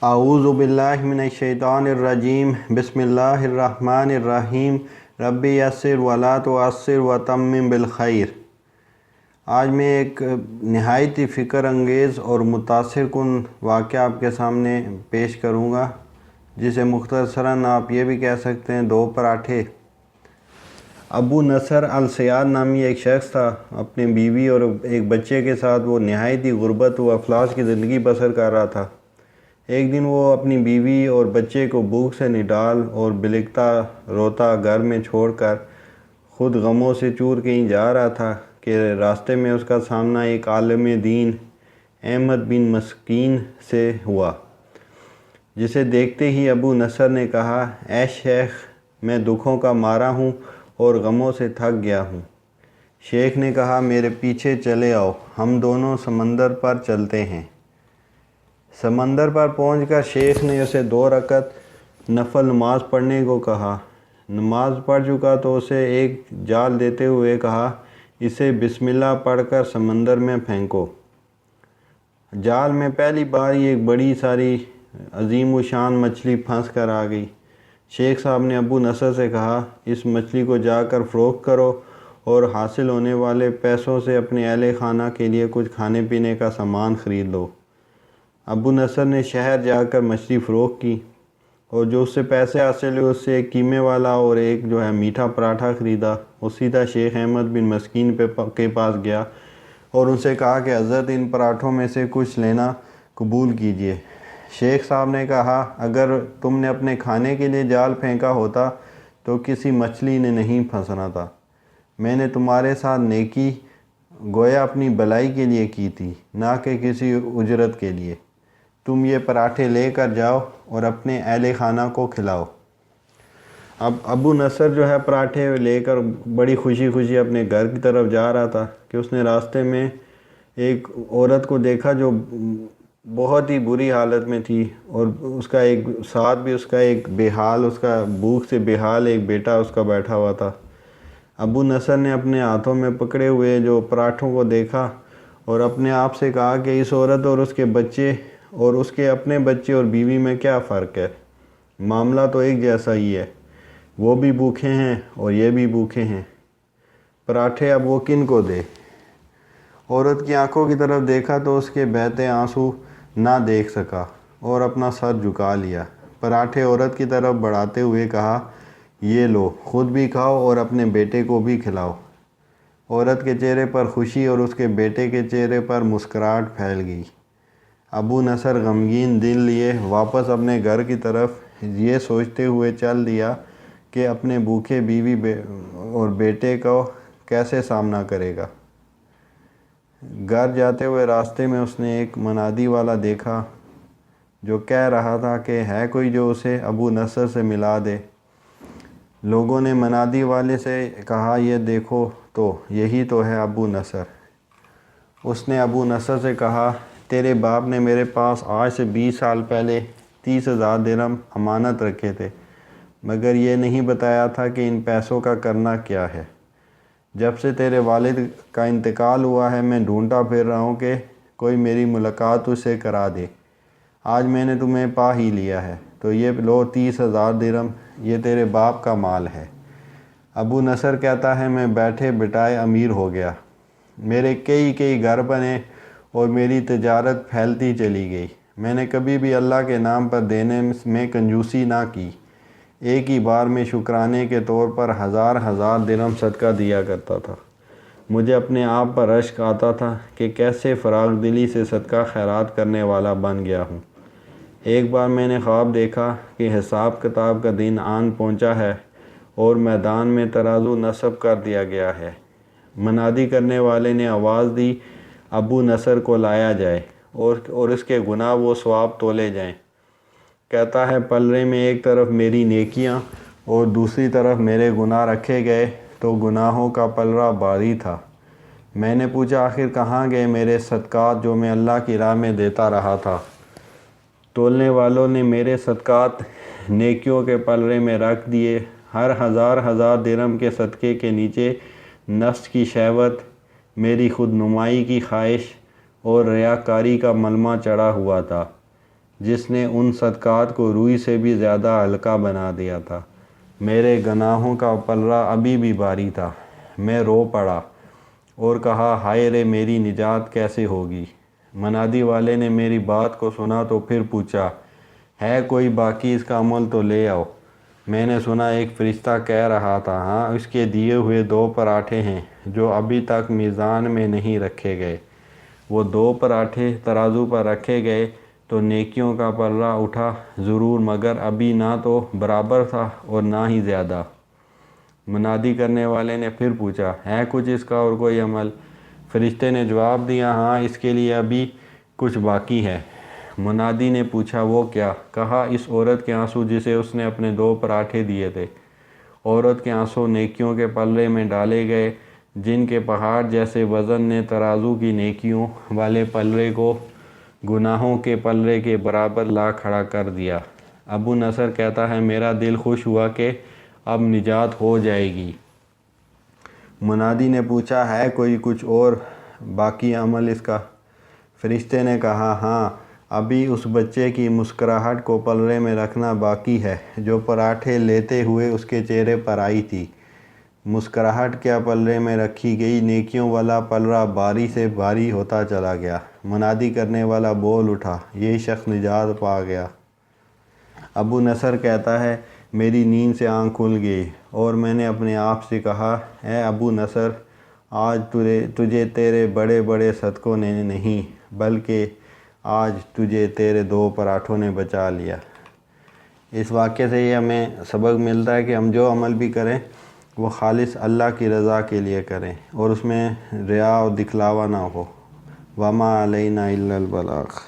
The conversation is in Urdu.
اعوذ باللہ من الشیطان الرجیم بسم اللہ الرحمن الرحیم ربی یسر ولا تعسر وتمم بالخیر۔ آج میں ایک نہایت ہی فکر انگیز اور متاثر کن واقعہ آپ کے سامنے پیش کروں گا، جسے مختصراً آپ یہ بھی کہہ سکتے ہیں دو پراٹھے۔ ابو نصر الصیاد نامی ایک شخص تھا، اپنی بیوی اور ایک بچے کے ساتھ وہ نہایت ہی غربت و افلاس کی زندگی بسر کر رہا تھا۔ ایک دن وہ اپنی بیوی اور بچے کو بھوک سے نڈال اور بلکتا روتا گھر میں چھوڑ کر خود غموں سے چور کہیں جا رہا تھا کہ راستے میں اس کا سامنا ایک عالم دین احمد بن مسکین سے ہوا، جسے دیکھتے ہی ابو نصر نے کہا، اے شیخ، میں دکھوں کا مارا ہوں اور غموں سے تھک گیا ہوں۔ شیخ نے کہا، میرے پیچھے چلے آؤ، ہم دونوں سمندر پر چلتے ہیں۔ سمندر پر پہنچ کر شیخ نے اسے 2 رکعت نفل نماز پڑھنے کو کہا۔ نماز پڑھ چکا تو اسے ایک جال دیتے ہوئے کہا، اسے بسم اللہ پڑھ کر سمندر میں پھینکو۔ جال میں پہلی بار ہی ایک بڑی ساری عظیم و شان مچھلی پھنس کر آ گئی۔ شیخ صاحب نے ابو نصر سے کہا، اس مچھلی کو جا کر فروخت کرو اور حاصل ہونے والے پیسوں سے اپنے اہل خانہ کے لیے کچھ کھانے پینے کا سامان خرید لو۔ ابو نصر نے شہر جا کر مچھلی فروخت کی اور جو اس سے پیسے حاصل ہوئے اس سے ایک قیمے والا اور ایک میٹھا پراٹھا خریدا۔ وہ سیدھا شیخ احمد بن مسکین کے پاس گیا اور ان سے کہا کہ حضرت ان پراٹھوں میں سے کچھ لینا قبول کیجئے۔ شیخ صاحب نے کہا، اگر تم نے اپنے کھانے کے لیے جال پھینکا ہوتا تو کسی مچھلی نے نہیں پھنسنا تھا۔ میں نے تمہارے ساتھ نیکی گویا اپنی بھلائی کے لیے کی تھی، نہ کہ کسی اجرت کے لیے۔ تم یہ پراٹھے لے کر جاؤ اور اپنے اہل خانہ کو کھلاؤ۔ اب ابو نصر پراٹھے لے کر بڑی خوشی خوشی اپنے گھر کی طرف جا رہا تھا کہ اس نے راستے میں ایک عورت کو دیکھا جو بہت ہی بری حالت میں تھی، اور اس کا ایک ساتھ بھی اس کا ایک بے حال، اس کا بھوک سے بے حال ایک بیٹا اس کا بیٹھا ہوا تھا۔ ابو نصر نے اپنے ہاتھوں میں پکڑے ہوئے جو پراٹھوں کو دیکھا اور اپنے آپ سے کہا کہ اس عورت اور اس کے بچے اور اس کے اپنے بچے اور بیوی میں کیا فرق ہے؟ معاملہ تو ایک جیسا ہی ہے، وہ بھی بھوکے ہیں اور یہ بھی بھوکے ہیں، پراٹھے اب وہ کن کو دے؟ عورت کی آنکھوں کی طرف دیکھا تو اس کے بہتے آنسو نہ دیکھ سکا اور اپنا سر جھکا لیا۔ پراٹھے عورت کی طرف بڑھاتے ہوئے کہا، یہ لو، خود بھی کھاؤ اور اپنے بیٹے کو بھی کھلاؤ۔ عورت کے چہرے پر خوشی اور اس کے بیٹے کے چہرے پر مسکراہٹ پھیل گئی۔ ابو نصر غمگین دل لیے واپس اپنے گھر کی طرف یہ سوچتے ہوئے چل دیا کہ اپنے بھوکے بیوی اور بیٹے کو کیسے سامنا کرے گا۔ گھر جاتے ہوئے راستے میں اس نے ایک منادی والا دیکھا جو کہہ رہا تھا کہ ہے کوئی جو اسے ابو نصر سے ملا دے۔ لوگوں نے منادی والے سے کہا، یہ دیکھو تو یہی تو ہے ابو نصر۔ اس نے ابو نصر سے کہا، تیرے باپ نے میرے پاس آج سے 20 سال پہلے 30,000 درہم امانت رکھے تھے، مگر یہ نہیں بتایا تھا کہ ان پیسوں کا کرنا کیا ہے۔ جب سے تیرے والد کا انتقال ہوا ہے میں ڈھونڈتا پھر رہا ہوں کہ کوئی میری ملاقات اس سے کرا دے۔ آج میں نے تمہیں پا ہی لیا ہے، تو یہ لو 30,000 درہم، یہ تیرے باپ کا مال ہے۔ ابو نصر کہتا ہے، میں بیٹھے بٹھائے امیر ہو گیا، میرے کئی گھر بنے اور میری تجارت پھیلتی چلی گئی۔ میں نے کبھی بھی اللہ کے نام پر دینے میں کنجوسی نہ کی، ایک ہی بار میں شکرانے کے طور پر ہزار درہم صدقہ دیا کرتا تھا۔ مجھے اپنے آپ پر اشک آتا تھا کہ کیسے فراغ دلی سے صدقہ خیرات کرنے والا بن گیا ہوں۔ ایک بار میں نے خواب دیکھا کہ حساب کتاب کا دن آن پہنچا ہے اور میدان میں ترازو نصب کر دیا گیا ہے۔ منادی کرنے والے نے آواز دی، ابو نصر کو لایا جائے اور اس کے گناہ و ثواب تولے جائیں۔ کہتا ہے، پلڑے میں ایک طرف میری نیکیاں اور دوسری طرف میرے گناہ رکھے گئے تو گناہوں کا پلڑا بھاری تھا۔ میں نے پوچھا، آخر کہاں گئے میرے صدقات جو میں اللہ کی راہ میں دیتا رہا تھا؟ تولنے والوں نے میرے صدقات نیکیوں کے پلڑے میں رکھ دیے۔ ہر ہزار درہم کے صدقے کے نیچے نفس کی شہوت، میری خود نمائی کی خواہش اور ریاکاری کا ملمہ چڑھا ہوا تھا۔ جس نے ان صدقات کو روئی سے بھی زیادہ ہلکا بنا دیا تھا۔ میرے گناہوں کا پلڑا ابھی بھی بھاری تھا۔ میں رو پڑا اور کہا ہائے رے میری نجات کیسے ہوگی۔ منادی والے نے میری بات کو سنا تو پھر پوچھا ہے کوئی باقی، اس کا عمل تو لے آؤ۔ میں نے سنا ایک فرشتہ کہہ رہا تھا ہاں اس کے دیے ہوئے 2 پراٹھے ہیں جو ابھی تک میزان میں نہیں رکھے گئے۔ وہ 2 پراٹھے ترازو پر رکھے گئے تو نیکیوں کا پلڑا اٹھا ضرور، مگر ابھی نہ تو برابر تھا اور نہ ہی زیادہ۔ منادی کرنے والے نے پھر پوچھا ہے کچھ اس کا اور کوئی عمل؟ فرشتے نے جواب دیا ہاں اس کے لیے ابھی کچھ باقی ہے۔ منادی نے پوچھا وہ کیا؟ کہا اس عورت کے آنسو جسے اس نے اپنے 2 پراٹھے دیے تھے۔ عورت کے آنسو نیکیوں کے پلڑے میں ڈالے گئے جن کے پہاڑ جیسے وزن نے ترازو کی نیکیوں والے پلڑے کو گناہوں کے پلڑے کے برابر لا کھڑا کر دیا۔ ابو نصر کہتا ہے میرا دل خوش ہوا کہ اب نجات ہو جائے گی۔ منادی نے پوچھا ہے کوئی کچھ اور باقی عمل اس کا؟ فرشتے نے کہا ہاں ابھی اس بچے کی مسکراہٹ کو پلڑے میں رکھنا باقی ہے جو پراٹھے لیتے ہوئے اس کے چہرے پر آئی تھی۔ مسکراہٹ کیا پلڑے میں رکھی گئی، نیکیوں والا پلڑا بھاری سے بھاری ہوتا چلا گیا۔ منادی کرنے والا بول اٹھا یہ شخص نجات پا گیا۔ ابو نصر کہتا ہے میری نیند سے آنکھ کھل گئی اور میں نے اپنے آپ سے کہا اے ابو نصر آج تجھے تیرے بڑے بڑے صدقوں نے نہیں بلکہ آج تجھے تیرے 2 پراٹھوں نے بچا لیا۔ اس واقعے سے یہ ہمیں سبق ملتا ہے کہ ہم جو عمل بھی کریں وہ خالص اللہ کی رضا کے لیے کریں اور اس میں ریا و دکھلاوا نہ ہو۔ وما علینا الا البلاغ۔